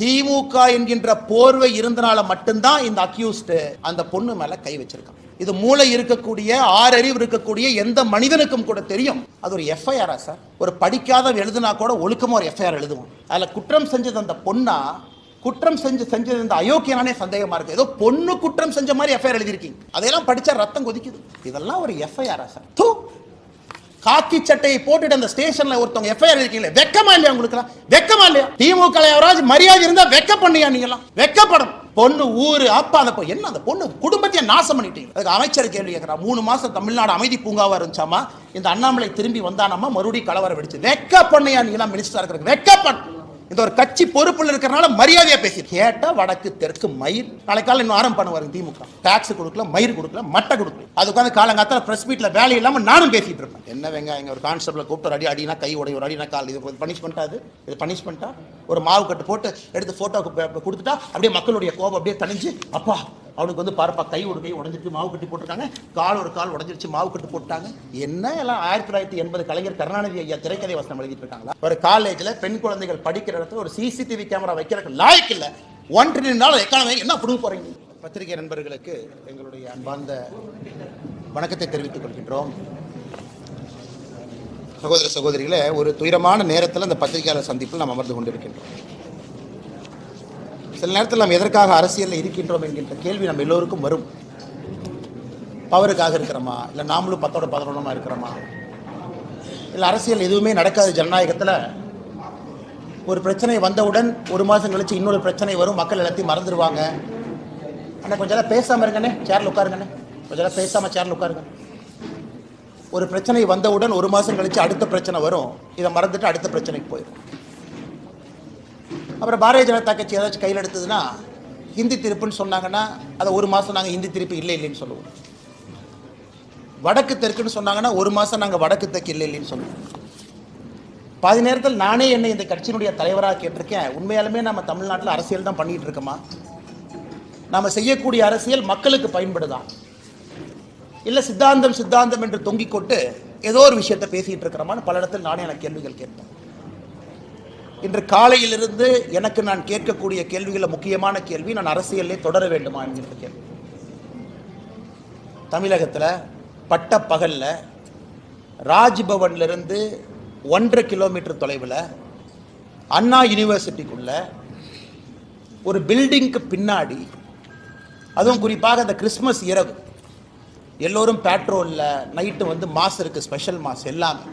திமுக என்கின்ற போர்வை இருந்தனால மட்டும்தான் இந்த அக்யூஸ்ட் அந்த பொண்ணு மேல கை வச்சிருக்கான். இது மூளை இருக்கக்கூடிய ஆறறிவு இருக்கக்கூடிய எந்த மனிதனுக்கும் கூட தெரியும். அது ஒரு எஃப்ஐஆரா சார்? ஒரு படிக்காத எழுதுனா கூட ஒழுக்கமா ஒரு எஃப்ஐஆர் எழுதுவோம். அதுல குற்றம் செஞ்சது அந்த பொண்ணா, குற்றம் செஞ்சது இந்த அயோக்கியனானே சந்தேகமா இருக்கு. ஏதோ பொண்ணு குற்றம் செஞ்ச மாதிரி எஃப்ஐஆர் எழுதிருக்கீங்க. அதையெல்லாம் படிச்சா ரத்தம் கொதிக்குது. இதெல்லாம் ஒரு எஃப்ஐஆரா சார்? காக்கி சட்டையை போட்டுட்டு அந்த ஸ்டேஷன்ல ஒருத்தவங்க எஃப்ஐஆர் இருக்கீங்களே, வெக்கமா இல்லையா உங்களுக்கு? வெக்கமா இல்லையா? திமுக யாராவது மரியாதை இருந்தா வெக்க பண்ணியா? நீங்க எல்லாம் வெக்கப்படும். பொண்ணு ஊரு அப்பா அந்த என்ன அந்த பொண்ணு குடும்பத்தையே நாசம் பண்ணிட்டீங்க. அதுக்கு அமைச்சர் கேள்வி கேட்கிறார். 3 மாசம் தமிழ்நாடு அமைதி பூங்காவா இருந்துச்சாமா, இந்த அண்ணாமலை திரும்பி வந்தானாமா மறுபடியும் கலவரம் வெடிச்சு. வெக்க பண்ணியா? நீங்க எல்லாம் மினிஸ்டரா இருக்கிற வெக்கப்படும். இந்த ஒரு கட்சி பொறுப்புல இருக்கிறனால மரியாதையா பேசி கேட்டா வடக்கு தெற்கு மயிர். நாளைக்கு காலையில் இன்னும் ஆரம்பம் பண்ணுவாங்க திமுக. டாக்ஸ் கொடுக்கல, மயிர் கொடுக்கல, மட்டை கொடுக்கல. அது உட்காந்து காலங்காத்தால பிரஸ் மீட்ல வேலை இல்லாம நானும் பேசிட்டு இருப்பேன். என்ன வெங்காயம் ஒரு கான்ஸ்டபிள கூப்பிட்டு அடி அடினா கை உடைய, ஒரு அடினா கால். இது பனிஷ்மெண்டா? இது பனிஷ்மெண்டா? ஒரு மாவு கட்டு போட்டு எடுத்து போட்டோ கொடுத்துட்டா அப்படியே மக்களுடைய கோபம் அப்படியே தணிஞ்சு, அப்பா அவனுக்கு வந்து பாருப்பா கை ஒரு கை உடஞ்சிருச்சு, மாவு கட்டி போட்டிருக்காங்க, கால் ஒரு கால் உடஞ்சிருச்சு, மாவு கட்டு போட்டாங்க. என்ன எல்லாம் 1980 கலைஞர் கருணாநிதி ஐயா திரைக்கதை வசனம் எழுதிட்டு இருக்காங்களா? ஒரு காலேஜ்ல பெண் குழந்தைகள் படிக்கிற இடத்துல ஒரு சிசிடிவி கேமரா வைக்கிறதுக்கு லாய்க்கு இல்ல. $1 trillion எக்கானமி என்ன புடுங்க போறீங்க? பத்திரிகை நண்பர்களுக்கு எங்களுடைய அன்பார்ந்த வணக்கத்தை தெரிவித்துக் கொள்கின்றோம். சகோதர சகோதரிகளே, ஒரு துயரமான நேரத்தில் அந்த பத்திரிகையாளர் சந்திப்பில் நாம் அமர்ந்து கொண்டிருக்கின்றோம். சில நேரத்தில் நாம் எதற்காக அரசியலில் இருக்கின்றோம் என்கின்ற கேள்வி நம்ம எல்லோருக்கும் வரும். பவருக்காக இருக்கிறோமா, இல்லை நாமளும் 10ஓட 11 இருக்கிறோமா, இல்லை அரசியல் எதுவுமே நடக்காத ஜனநாயகத்தில் ஒரு பிரச்சனை வந்தவுடன் 1 மாதம் கழிச்சு இன்னொரு பிரச்சனை வரும், மக்கள் எல்லாத்தையும் மறந்துடுவாங்க. ஆனால் கொஞ்சம் நேரம் பேசாமல் இருங்கண்ணே, சேரில் உட்காருங்கண்ணே, கொஞ்சம் நேரம் பேசாமல் சேரில் உட்காருங்க. ஒரு பிரச்சனை வந்தவுடன் 1 மாதம் கழிச்சு அடுத்த பிரச்சனை வரும், இதை மறந்துட்டு அடுத்த பிரச்சனைக்கு போயிடும். அப்புறம் பாரதிய ஜனதா கட்சி ஏதாச்சும் கையில் எடுத்ததுன்னா ஹிந்தி திருப்புன்னு சொன்னாங்கன்னா அதை 1 மாதம் நாங்கள் ஹிந்தி திருப்பு இல்லைன்னு சொல்லுவோம். வடக்கு தெற்குன்னு சொன்னாங்கன்னா 1 மாதம் நாங்கள் வடக்கு தெற்கு இல்லைன்னு சொல்லுவோம். பாதி நேரத்தில் நானே என்னை இந்த கட்சியினுடைய தலைவராக கேட்டிருக்கேன், உண்மையாலுமே நம்ம தமிழ்நாட்டில் அரசியல் தான் பண்ணிட்டு இருக்கோமா? நாம் செய்யக்கூடிய அரசியல் மக்களுக்கு பயன்படுதா, இல்லை சித்தாந்தம் என்று தொங்கிக் கொண்டு ஏதோ ஒரு விஷயத்தை பேசிட்டு இருக்கிறோமான்னு பல இடத்தில் நானே எனக்கு கேள்விகள் கேட்பேன். இன்று காலையிலிருந்து எனக்கு நான் கேட்கக்கூடிய கேள்விகளில் முக்கியமான கேள்வி, நான் அரசியலே தொடர வேண்டுமா என்கிற கேள்வி. தமிழகத்தில் பட்ட பகல்ல ராஜ்பவன்லேருந்து 1.5 கிலோமீட்டர் தொலைவில் அண்ணா யூனிவர்சிட்டிக்குள்ள ஒரு பில்டிங்க்கு பின்னாடி, அதுவும் குறிப்பாக அந்த கிறிஸ்மஸ் இரவு எல்லோரும் பேட்ரோலில் நைட்டு வந்து மாஸ் இருக்குது, ஸ்பெஷல் மாஸ் எல்லாமே.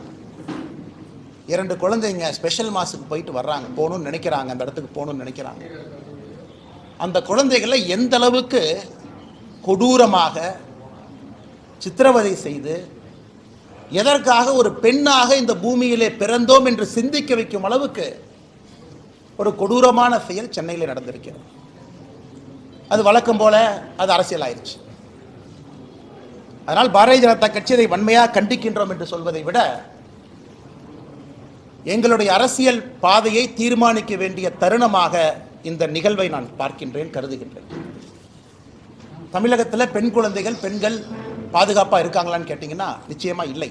2 குழந்தைங்க ஸ்பெஷல் மாஸுக்கு போயிட்டு வர்றாங்க, போகணும்னு நினைக்கிறாங்க, அந்த இடத்துக்கு போகணும்னு நினைக்கிறாங்க. அந்த குழந்தைகளை எந்த அளவுக்கு கொடூரமாக சித்திரவதை செய்து எதற்காக ஒரு பெண்ணாக இந்த பூமியிலே பிறந்தோம் என்று சிந்திக்க வைக்கும் அளவுக்கு ஒரு கொடூரமான செயல் சென்னையில் நடந்திருக்கிறது. அது வழக்கம் போல அது அரசியல் ஆயிடுச்சு. அதனால் பாரதிய ஜனதா கட்சி இதை வன்மையாக கண்டிக்கின்றோம் என்று சொல்வதை விட எங்களுடைய அரசியல் பாதையை தீர்மானிக்க வேண்டிய தருணமாக இந்த நிகழ்வை நான் பார்க்கின்றேன், கருதுகின்றேன். தமிழகத்தில் பெண் குழந்தைகள், பெண்கள் பாதுகாப்பாக இருக்காங்களான்னு கேட்டிங்கன்னா நிச்சயமாக இல்லை.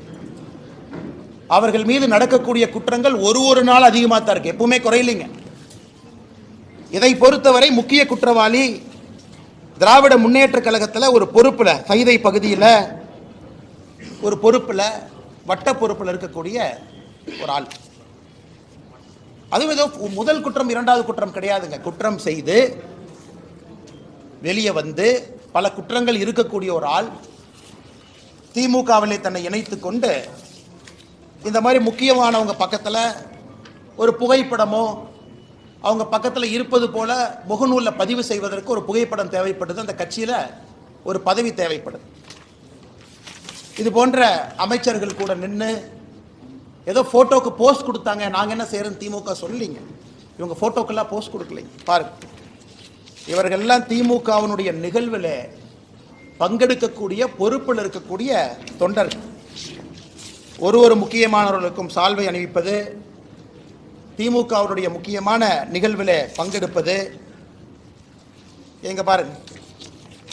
அவர்கள் மீது நடக்கக்கூடிய குற்றங்கள் ஒரு நாள் அதிகமாக தான் இருக்கு, எப்பவுமே குறையில்லைங்க. இதை பொறுத்தவரை முக்கிய குற்றவாளி திராவிட முன்னேற்ற கழகத்தில் ஒரு பொறுப்பில், சைதை பகுதியில் ஒரு பொறுப்பில், வட்ட பொறுப்பில் இருக்கக்கூடிய ஒரு ஆள். அதுவும் ஏதோ முதல் குற்றம் 2வது குற்றம் கிடையாதுங்க. குற்றம் செய்து வெளியே வந்து பல குற்றங்கள் இருக்கக்கூடிய ஒரு ஆள் திமுகவிலே தன்னை இணைத்து கொண்டு இந்த மாதிரி முக்கியமானவங்க பக்கத்தில் ஒரு புகைப்படமோ அவங்க பக்கத்தில் இருப்பது போல முகநூலில் பதிவு செய்வதற்கு ஒரு புகைப்படம் தேவைப்படுது. அந்த கட்சியில் ஒரு பதவி தேவைப்படுது. இது போன்ற அமைச்சர்கள் கூட நின்று ஏதோ ஃபோட்டோக்கு போஸ்ட் கொடுத்தாங்க, நாங்கள் என்ன செய்யறோம் திமுக சொல்லலைங்க. இவங்க ஃபோட்டோக்கெல்லாம் போஸ்ட் கொடுக்கலைங்க. பாருங்க, இவர்கள்லாம் திமுகவினுடைய நிகழ்வில் பங்கெடுக்கக்கூடிய பொறுப்பில் இருக்கக்கூடிய தொண்டர்கள். ஒரு முக்கியமானவர்களுக்கும் சால்வை அணிவிப்பது, திமுகவுடைய முக்கியமான நிகழ்வில் பங்கெடுப்பது. எங்க பாருங்க,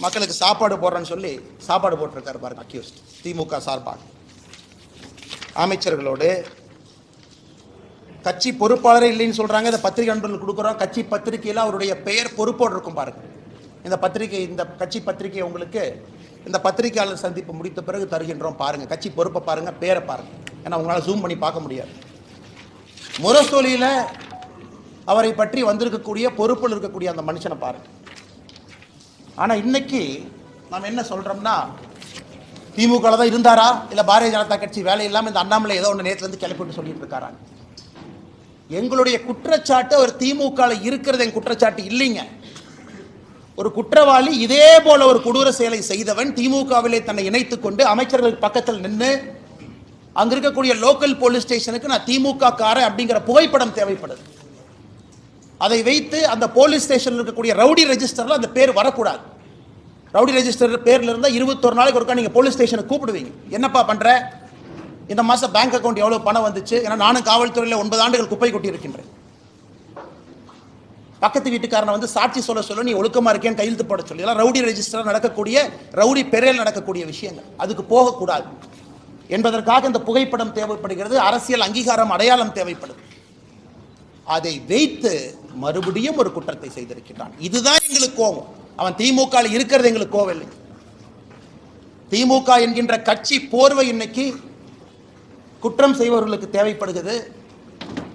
மக்களுக்கு சாப்பாடு போடுறேன்னு சொல்லி சாப்பாடு போட்டிருக்காரு பாருங்க அக்யூஸ்ட். திமுக சார்பாக அமைச்சர்களோடு கட்சி பொறுப்பாளரே இல்லைன்னு சொல்றாங்க. இந்த பத்திரிகை நண்பர்கள் கொடுக்குறோம். கட்சி பத்திரிகையில் அவருடைய பெயர் பொறுப்போடு இருக்கும் பாருங்க. இந்த பத்திரிகை, இந்த கட்சி பத்திரிகை உங்களுக்கு இந்த பத்திரிகையாளர் சந்திப்பு முடித்த பிறகு தருகின்றோம். பாருங்க, கட்சி பொறுப்பை பாருங்க, பேரை பாருங்க. ஏன்னா உங்களால் ஜூம் பண்ணி பார்க்க முடியாது. முரசொலியில் அவரை பற்றி வந்திருக்கக்கூடிய பொறுப்பில் இருக்கக்கூடிய அந்த மனுஷனை பாருங்க. ஆனா இன்னைக்கு நாம் என்ன சொல்றோம்னா, திமுக தான் இருந்தாரா இல்ல பாரதிய ஜனதா கட்சி வேலை இல்லாம இந்த அண்ணாமலை ஏதோ ஒன்று நேற்றுல இருந்து கிளப்பிட்டு சொல்லிட்டு இருக்காரா? எங்களுடைய குற்றச்சாட்டு அவர் திமுக இருக்கிறது என் குற்றச்சாட்டு இல்லைங்க. ஒரு குற்றவாளி இதே போல ஒரு கொடூர செயலை செய்தவன் திமுகவிலே தன்னை இணைத்துக் கொண்டு அமைச்சர்களுக்கு பக்கத்தில் நின்று அங்க இருக்கக்கூடிய லோக்கல் போலீஸ் ஸ்டேஷனுக்கு நான் திமுக காரன் அப்படிங்கிற புகைப்படம் தேவைப்படுது. அதை வைத்து அந்த போலீஸ் ஸ்டேஷனில் இருக்கக்கூடிய ரவுடி ரெஜிஸ்டர்ல அந்த பேர் வரக்கூடாது. ரவுடி ரெஜிஸ்டர் பேர்ல இருந்தால் 21 நாளைக்கு ஒருக்கா நீங்க போலீஸ் ஸ்டேஷனுக்கு கூப்பிடுவீங்க. என்னப்பா பண்ற, இந்த மாசம் பேங்க் அக்கௌண்ட் எவ்வளவு பணம் வந்துச்சு? ஏன்னா நானும் காவல்துறையில் 9 ஆண்டுகள் குப்பை கொட்டி இருக்கின்றேன். பக்கத்து வீட்டுக்காரனை வந்து சாட்சி சொல்ல நீ ஒழுக்கமா இருக்கேன்னு கையெழுத்து போட சொல்லி எல்லாம் ரவுடி ரெஜிஸ்டர் நடக்கக்கூடிய, ரவுடி பெயரில் நடக்கக்கூடிய விஷயங்கள். அதுக்கு போகக்கூடாது என்பதற்காக இந்த புகைப்படம் தேவைப்படுகிறது. அரசியல் அங்கீகாரம், அடையாளம் தேவைப்படுது. அதை வைத்து மறுபடியும் ஒரு குற்றத்தை செய்திருக்கிறான். இதுதான் எங்களுக்கு கோபம். அவன் திமுக இருக்கிறது எங்களுக்கு கோவம் இல்லை. திமுக என்கின்ற கட்சி போர்வை இன்னைக்கு குற்றம் செய்பவர்களுக்கு தேவைப்படுகிறது.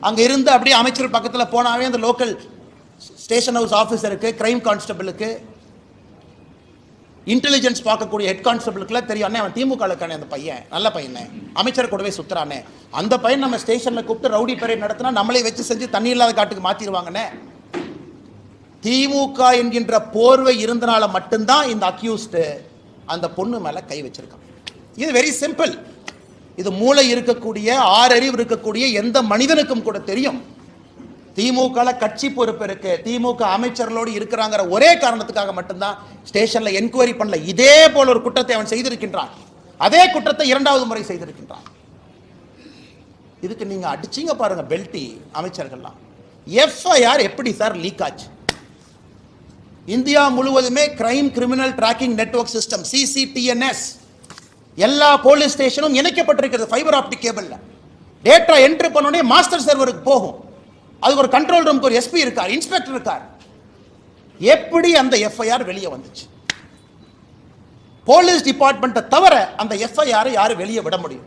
அங்க இருந்து அப்படியே அமைச்சர் பக்கத்தில் போனாவே அந்த லோக்கல் ஸ்டேஷன் ஹவுஸ் ஆஃபீஸருக்கு, கிரைம் கான்ஸ்டபிளுக்கு, இன்டெலிஜென்ஸ் பார்க்கக்கூடிய ஹெட் கான்ஸ்டபிளுக்குலாம் தெரியும், அண்ணே அவன் திமுக இருக்கானே, அந்த பையன் நல்ல பையனே, அமைச்சர் கூடவே சுத்துறானே, அந்த பையன் நம்ம ஸ்டேஷனில் கூப்பிட்டு ரவுடி பெரேட் நடத்தினா நம்மளே வச்சு செஞ்சு தண்ணி இல்லாத காட்டுக்கு மாற்றிடுவாங்கண்ணே. திமுக என்கின்ற போர்வை இருந்தனால மட்டும்தான் இந்த அக்யூஸ்டு அந்த பொண்ணு மேலே கை வச்சிருக்கான். இது வெரி சிம்பிள். இது மூளை இருக்கக்கூடிய, ஆறறிவு இருக்கக்கூடிய எந்த மனிதனுக்கும் கூட தெரியும். திமுக கட்சி பொறுப்பு இருக்கு, திமுக அமைச்சர்களோடு இருக்கிறாங்கிற ஒரே காரணத்துக்காக மட்டும்தான் ஸ்டேஷன்ல என்கொயரி பண்ணல. இதே போல ஒரு குற்றத்தை அவன் செய்திருக்கின்றான். அதே குற்றத்தை 2வது முறை செய்திருக்கின்றான். இதுக்கு நீங்க அடிச்சீங்க பாருங்க பெல்டி அமைச்சர்கள்லாம். எஃப்ஐஆர் எப்படி சார் லீக் ஆச்சு? இந்தியா முழுவதுமே crime criminal tracking network system CCTNS எல்லா போலீஸ் ஸ்டேஷனும் இணைக்கப்பட்டிருக்கிறது ஃபைபர் ஆப்டிக் கேபிள்ல. டேட்டா என்ட்ரி பண்ணோடனே மாஸ்டர் சர்வருக்கு போகும். அதுக்கு ஒரு கண்ட்ரோல் ரூமுக்கு ஒரு SP இருக்கார், இன்ஸ்பெக்டர் இருக்கார். எப்படி அந்த எஃப்ஐஆர் வெளியே வந்துச்சு? போலீஸ் டிபார்ட்மெண்ட்டை தவிர அந்த எஃப்ஐஆர் யாரு வெளியே விட முடியும்?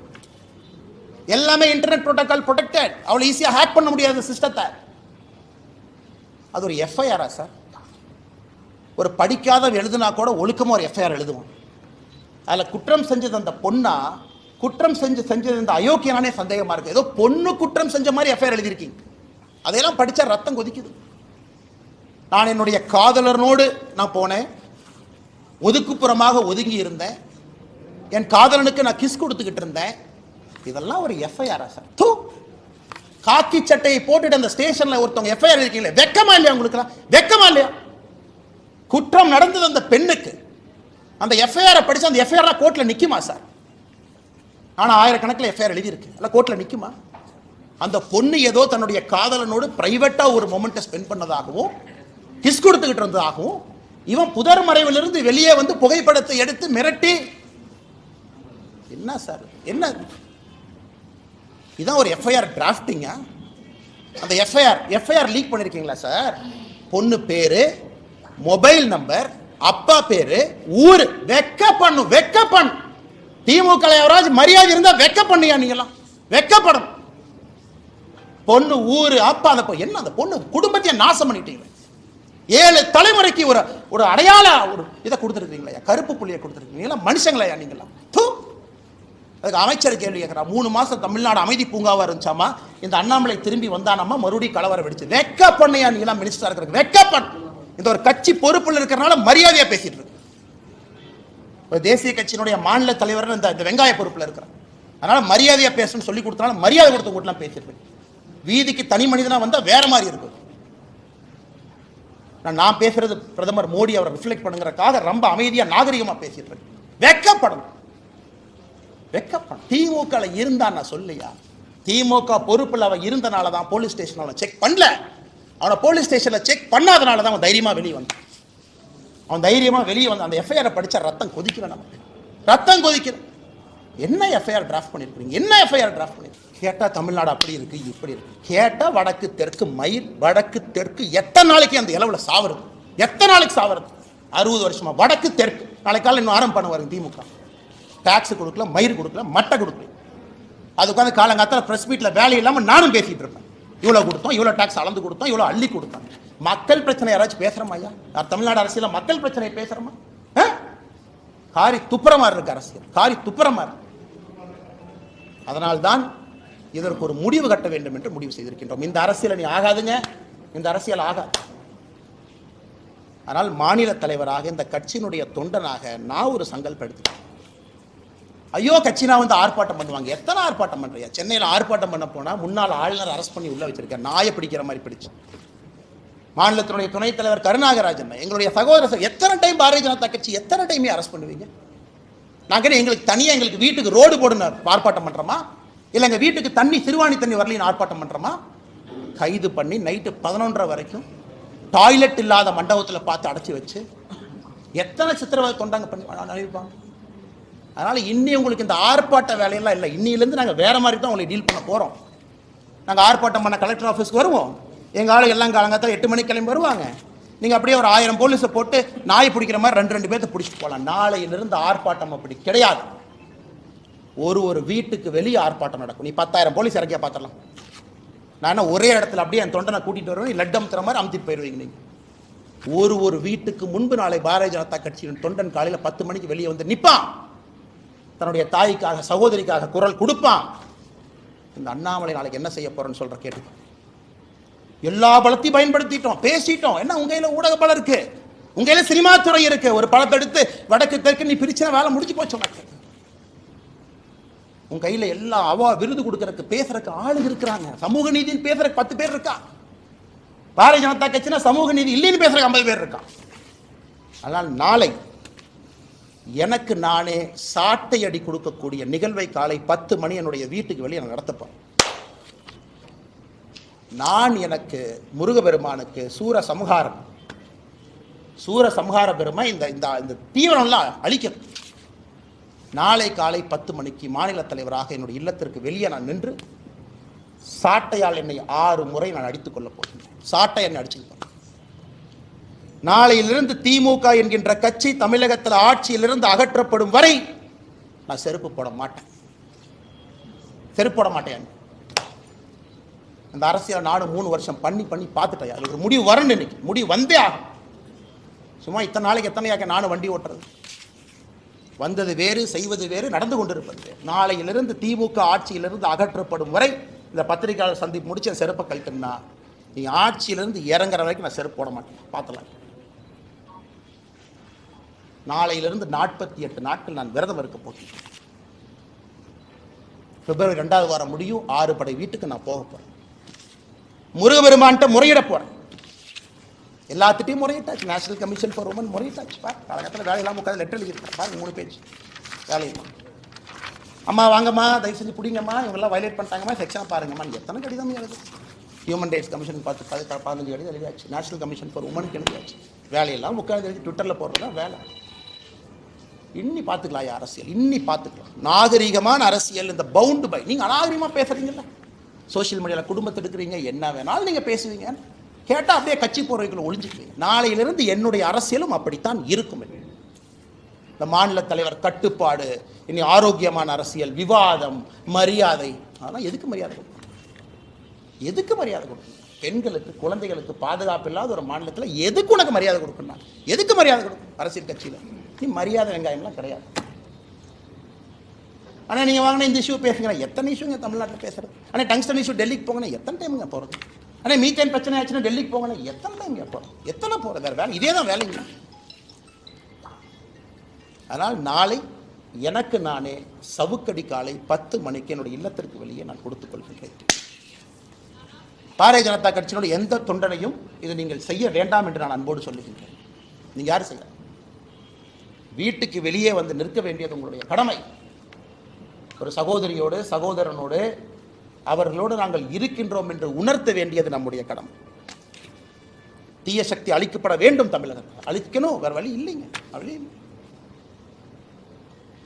எல்லாமே இன்டர்நெட் புரோட்டோகால் ப்ரொடெக்டட். அவ்வளவு ஈஸியா ஹேக் பண்ண முடியாத சிஸ்டத்தை. அது ஒரு எஃப்ஐஆரா சார்? ஒரு படிக்காத எழுதுனா கூட ஒழுக்கமா ஒரு எஃப்ஐஆர் எழுதுவோம். அதில் குற்றம் செஞ்சது அந்த பொண்ணா, குற்றம் செஞ்சது இந்த அயோக்கியனானே சந்தேகமா இருக்கு. ஏதோ பொண்ணு குற்றம் செஞ்ச மாதிரி எஃப்ஐஆர் எழுதியிருக்கீங்க. அதையெல்லாம் படிச்சா ரத்தம் கொதிக்குது. நான் என்னுடைய காதலனோடு நான் போனேன், ஒதுக்குப்புறமாக ஒதுங்கி இருந்தேன், என் காதலனுக்கு நான் கிஸ் கொடுத்துக்கிட்டு இருந்தேன். இதெல்லாம் ஒரு எஃப்ஐஆரா சார்? காக்கி சட்டையை போட்டுட்டு அந்த ஸ்டேஷன்ல ஒருத்தவங்க எஃப்ஐஆர் இருக்கீங்களே, வெக்கமா இல்லையா உங்களுக்கு? வெக்கமா இல்லையா? குற்றம் நடந்தது அந்த பெண்ணுக்கு. அந்த எஃப்ஐஆர் படிச்சு அந்த எஃப்ஐஆர் கோர்ட்ல நிக்குமா சார்? ஆனா ஆயிரக்கணக்கில் எஃப்ஐஆர் எழுதி இருக்கு, அல்ல கோர்ட்ல நிக்குமா? அந்த பொண்ணு ஏதோ தன்னுடைய காதலனோடு பிரைவேட்டா ஒரு மொமெண்ட்டை ஸ்பெண்ட் பண்ணதாகவும் கிஸ் கொடுத்துக்கிட்டு இருந்ததாகவும் இவன் புதர் மறைவிலிருந்து வெளியே வந்து புகைப்படத்தை எடுத்து மிரட்டி, என்ன சார் என்ன இதான் ஒரு எஃப்ஐஆர் டிராஃப்டிங்கா? அந்த எஃப்ஐஆர் லீக் பண்ணிருக்கீங்களா சார்? பொண்ணு பேரு, மொபைல் நம்பர், அப்பா பேரு, ஊரு. வெக்க பண்ணு. திமுக எவராஜ் மரியாதை இருந்தா வெக்க பண்ணியா? நீங்களாம் வெக்கப்படும். பொண்ணு, ஊரு, அப்பா, அந்த என்ன அந்த பொண்ணு குடும்பத்தையே நாசம் பண்ணிட்டீங்க. 7 தலைமுறைக்கு ஒரு அடையாள ஒரு இதை கொடுத்துருக்கீங்களா? கருப்பு புள்ளியை கொடுத்துருக்கீங்களா? மனுஷங்களையா நீங்களாம்? அதுக்கு அமைச்சர் கேள்வி கேட்கிறார். 3 மாசம் தமிழ்நாடு அமைதி பூங்காவா இருந்துச்சாமா, இந்த அண்ணாமலை திரும்பி வந்தானாமா, மறுபடியும் கலவரம் வெடிச்சு. வெக்க பண்ணியா நீங்களாம் மினிஸ்டரா இருக்கிறது? வெக்கப்பண். இந்த ஒரு கட்சி பொறுப்பில் இருக்கிறனால மரியாதையா பேசிட்டு இருக்கு. ஒரு தேசிய கட்சியினுடைய மாநில தலைவர் இந்த வெங்காய பொறுப்பில் இருக்கிறார். அதனால மரியாதையா பேசணும்னு சொல்லி கொடுத்தனால மரியாதை கொடுத்து கூட்டலாம் பேசிட்டு இருக்கு. வீதிக்கு தனி மனிதனா வந்தா வேற மாதிரி இருக்கும். நான் பேசுறது பிரதமர் மோடி அவரை ரிஃப்ளெக்ட் பண்ணுங்கிறதுக்காக ரொம்ப அமைதியா நாகரிகமா பேசிட்டு இருக்கு. வெக்கப்படணும். திமுக இருந்தா நான் சொல்லியா? திமுக பொறுப்பில் அவன் இருந்தனால தான் போலீஸ் ஸ்டேஷன் அவனை செக் பண்ணல. அவனை போலீஸ் ஸ்டேஷன்ல செக் பண்ணாதனால தான் அவன் தைரியமா வெளியே வந்தான். அவன் தைரியமா வெளியே வந்து அந்த எஃப்ஐஆரை படிச்சா ரத்தம் கொதிக்கல. நமக்கு ரத்தம் கொதிக்கல. என்ன எஃப்ஐஆர் டிராஃப்ட் பண்ணிருக்கீங்க? என்ன எஃப்ஐஆர் டிராஃப்ட் பண்ணிருக்கீங்க? கேட்டா தமிழ்நாடு அப்படி இருக்கு இப்படி இருக்கு. கேட்டா வடக்கு தெற்கு மயிர், வடக்கு தெற்கு எத்தனை நாளைக்கு அந்த இலவுல சாவறது? எத்தனை நாளைக்கு சாவறது? 60 வருஷமா வடக்கு தெற்கு. நாளைக்கு காலையில் இன்னும் ஆரம்பம் பண்ண வருங்க திமுக. டாக்ஸ் கொடுக்கல, மயிர் கொடுக்கல, மட்டை கொடுக்கல. அது உட்காந்து காலங்காத்தால பிரஸ் மீட்ல வேலை இல்லாம நானும் பேசிட்டு இருப்பேன். இவ்வளவு கொடுத்தோம், இவ்வளவு டாக்ஸ் அளந்து கொடுத்தோம், இவ்வளவு அள்ளி கொடுத்தோம். மக்கள் பிரச்சனை யாராச்சும் பேசுறோமா ஐயா? தமிழ்நாடு அரசியல மக்கள் பிரச்சனை பேசுறோமா? காரி துப்புரமா இருக்கு அரசியல், காரி துப்புரமா இருக்கு. அதனால்தான் இதற்கு ஒரு முடிவு கட்ட வேண்டும் என்று முடிவு செய்திருக்கின்றோம். இந்த அரசியல் நீ ஆகாதுங்க, இந்த அரசியல் ஆகாது. ஆனால் மாநில தலைவராக இந்த கட்சியினுடைய தொண்டனாக நான் ஒரு சங்கல்பம் எடுத்துக்கிறேன். ஐயோ கட்சினா வந்து ஆர்ப்பாட்டம் பண்ணுவாங்க. எத்தனை ஆர்ப்பாட்டம் பண்றியா? சென்னையில் ஆர்ப்பாட்டம் பண்ண போனா முன்னாள் ஆளுநர் அரெஸ்ட் பண்ணி உள்ள வச்சிருக்கேன். நாயை பிடிக்கிற மாதிரி பிடிச்சு. மாநிலத்தினுடைய துணைத் தலைவர் கருணாகராஜன், எங்களுடைய சகோதரர், எத்தனை டைம் பாரதிய ஜனதா கட்சி எத்தனை டைமே அரெஸ்ட் பண்ணுவீங்க? நாங்கள் எங்களுக்கு தனியாக எங்களுக்கு வீட்டுக்கு ரோடு போடுன்னு ஆர்ப்பாட்டம் பண்றோமா? இல்லை எங்கள் வீட்டுக்கு தண்ணி சிறுவாணி தண்ணி வரலின்னு ஆர்ப்பாட்டம் பண்றோமா? கைது பண்ணி நைட்டு 11:30 வரைக்கும் டாய்லெட் இல்லாத மண்டபத்தில் பார்த்து அடைச்சி வச்சு எத்தனை சித்திரவதை தொண்டாங்க பண்ணி அனுப்பிப்பாங்க. அதனால இன்னி உங்களுக்கு இந்த ஆர்ப்பாட்ட வேலையெல்லாம் இல்லை. இன்னிலேருந்து நாங்கள் வேற மாதிரி தான் உங்களை டீல் பண்ண போறோம். நாங்கள் ஆர்ப்பாட்டம் பண்ண கலெக்டர் ஆஃபீஸ்க்கு வருவோம். எங்கள் ஆளு எல்லாம் காலங்காத்தால 8 மணிக்கு கிளம்பி வருவாங்க. நீங்கள் அப்படியே ஒரு 1000 போலீஸை போட்டு நாய் பிடிக்கிற மாதிரி 2 பேர்த்த பிடிச்சிட்டு போகலாம். நாளையிலிருந்து ஆர்ப்பாட்டம் அப்படி கிடையாது. ஒரு வீட்டுக்கு வெளியே ஆர்ப்பாட்டம் நடக்கும். நீ 10,000 போலீஸ் இறக்கியா பார்த்துடலாம். நான் ஒரே இடத்துல அப்படியே என் தொண்டனை கூட்டிட்டு வருவேன். லட்டம் தர மாதிரி அமுத்திட்டு போயிடுவீங்க. நீங்கள் ஒரு வீட்டுக்கு முன்பு நாளை பாரதிய ஜனதா கட்சியின் தொண்டன் காலையில் 10 மணிக்கு வெளியே வந்து நிற்பான். தன்னுடைய தாய்க்காக சகோதரிக்காக குரல் கொடுப்பான். இந்த அண்ணாமலை நாளைக்கு என்ன செய்ய போறேன்னு சொல்ற கேட்டு எல்லா பலத்தையும் பயன்படுத்திட்டோம், பேசிட்டோம். என்ன உங்க கையில ஊடக பலம் இருக்கு, உங்க கையில சினிமா துறை இருக்கு. ஒரு படத்தை எடுத்து வடக்கு தெற்கு நீ பிரிச்சா வேலை முடிஞ்சு போச்சு. உங்க கையில எல்லாம் விருது கொடுக்கறதுக்கு பேசுறதுக்கு ஆளு இருக்கிறாங்க. சமூக நீதினு பேசுறதுக்கு 10 பேர் இருக்கா. பாரதிய ஜனதா கட்சினா சமூக நீதி இல்லைன்னு பேசுறதுக்கு 50 பேர் இருக்கா. அதனால் நாளை எனக்கு நானே சாட்டை அடி கொடுக்கக்கூடிய நிகழ்வை காலை 10 மணி என்னுடைய வீட்டுக்கு வெளியே நான் நடத்தப்போறேன். நான் எனக்கு முருகபெருமானுக்கு சூர சம்ஹார பெருமை இந்த தீவிரம்லாம் அழிக்கிறது. நாளை காலை 10 மணிக்கு மாநில தலைவராக என்னுடைய இல்லத்திற்கு வெளியே நான் நின்று சாட்டையால் என்னை 6 முறை நான் அடித்துக் கொள்ள போகிறேன். சாட்டை என்னை அடிச்சுட்டு போறேன். நாளையிலிருந்து திமுக என்கின்ற கட்சி தமிழகத்தில் ஆட்சியிலிருந்து அகற்றப்படும் வரை நான் செருப்பு போட மாட்டேன். அந்த அரசியல் நானும் 3 வருஷம் பண்ணி பார்த்துட்டேன். அது ஒரு முடிவு வரணும். இன்னைக்கு முடிவு வந்தே ஆகும். சும்மா இத்தனை நாளைக்கு எத்தனையாக நானும் வண்டி ஓட்டுறது. வந்தது வேறு, செய்வது வேறு, நடந்து கொண்டிருப்பது. நாளையிலிருந்து திமுக ஆட்சியிலிருந்து அகற்றப்படும் வரை இந்த பத்திரிகையாளர் சந்திப்பு முடிச்சு என் செருப்பை கழட்டுனா நீ ஆட்சியிலிருந்து இறங்குற வரைக்கும் நான் செருப்பு போட மாட்டேன். பார்த்துலாம். நாளையிலிருந்து 48 நாட்கள் நான் விரதம் இருக்க போகிறேன். பிப்ரவரி 2வது வாரம் முடியும். 6 படை வீட்டுக்கு நான் போக போறேன். முருகபெருமான்கிட்ட முறையிட போறேன். எல்லாத்திட்டையும் முறையிட்டாச்சு. நேஷனல் கமிஷன் ஃபார் உமன் முறையிட்டாச்சு. காலகட்டத்தில் வேலையெல்லாம் உட்காந்து லெட்டர் எழுதிருக்கேன். பாருங்க 3 பேஜ் வேலையில். அம்மா வாங்கம்மா, தயவு செஞ்சு பிடிங்கம்மா, இவங்கெல்லாம் வயலேட் பண்ணிட்டாங்கம்மா, செக்ஷனாக பாருங்கம்மா. எத்தனை கடிதம் எழுது. ஹியூமன் ரைட்ஸ் கமிஷன் 15 கடிதம் எழுதியாச்சு. நேஷனல் கமிஷன் ஃபார் உமனுக்கு எழுதியாச்சு. வேலையெல்லாம் உட்காந்து எழுதி ட்விட்டரில் போடுறதா வேலை. இன்னி பார்த்துக்கலாம் அரசியல், இன்னி பார்த்துக்கலாம். நாகரிகமான அரசியல். இந்த பவுண்டு பை நீங்கள் அநாகரிகமாக பேசுறீங்கல்ல, சோசியல் மீடியாவில் குடும்பத்தை எடுக்கிறீங்க, என்ன வேணாலும் நீங்கள் பேசுவீங்க. கேட்டால் அப்படியே கட்சி போறவைக்குள்ள ஒளிஞ்சுக்குவீங்க. நாளையிலிருந்து என்னுடைய அரசியலும் அப்படித்தான் இருக்கும். இந்த மாநில தலைவர் கட்டுப்பாடு, இனி ஆரோக்கியமான அரசியல், விவாதம், மரியாதை. அதெல்லாம் எதுக்கு மரியாதை கொடுக்கணும்? எதுக்கு மரியாதை கொடுக்கணும்? பெண்களுக்கு குழந்தைகளுக்கு பாதுகாப்பு இல்லாத ஒரு மாநிலத்தில் எதுக்கு உனக்கு மரியாதை கொடுக்கணும்? எதுக்கு மரியாதை கொடுக்கணும்? அரசியல் கட்சியில் நீ மரியாதை வெங்காயம்லாம் கிடையாது. ஆனால் நீங்கள் வாங்கின இந்த இஷ்யூ பேசுங்க. எத்தனை இஷ்யூங்க தமிழ்நாட்டில் பேசுறது? ஆனால் டங்ஸ்டன் இஷ்யூ டெல்லிக்கு போங்கன்னா எத்தனை டைமுங்க போகிறது? ஆனால் மீத்தேன் பிரச்சனை ஆச்சுன்னா டெல்லிக்கு போங்கன்னா எத்தனை டைம் போகிறோம்? எத்தனை போகிறது? வேறு வேலை இதே தான் வேலைங்க. அதனால் நாளை எனக்கு நானே சவுக்கடி காலை 10 மணிக்கு என்னுடைய இல்லத்திற்கு வெளியே நான் கொடுத்துக் கொள்கின்றேன். பாரதிய ஜனதா கட்சியினுடைய எந்த தொண்டனையும் இதை நீங்கள் செய்ய வேண்டாம் என்று நான் அன்போடு சொல்லுகின்றேன். நீங்கள் யாரும் செய்ய வீட்டுக்கு வெளியே வந்து நிற்க வேண்டியது உங்களுடைய கடமை. ஒரு சகோதரியோடு சகோதரனோடு அவர்களோடு நாங்கள் இருக்கின்றோம் என்று உணர்த்த வேண்டியது நம்முடைய கடமை. தீய சக்தி அழிக்கப்பட வேண்டும். தமிழகத்தில் அழிக்கணும், வேற வழி இல்லைங்க. வழி இல்லை.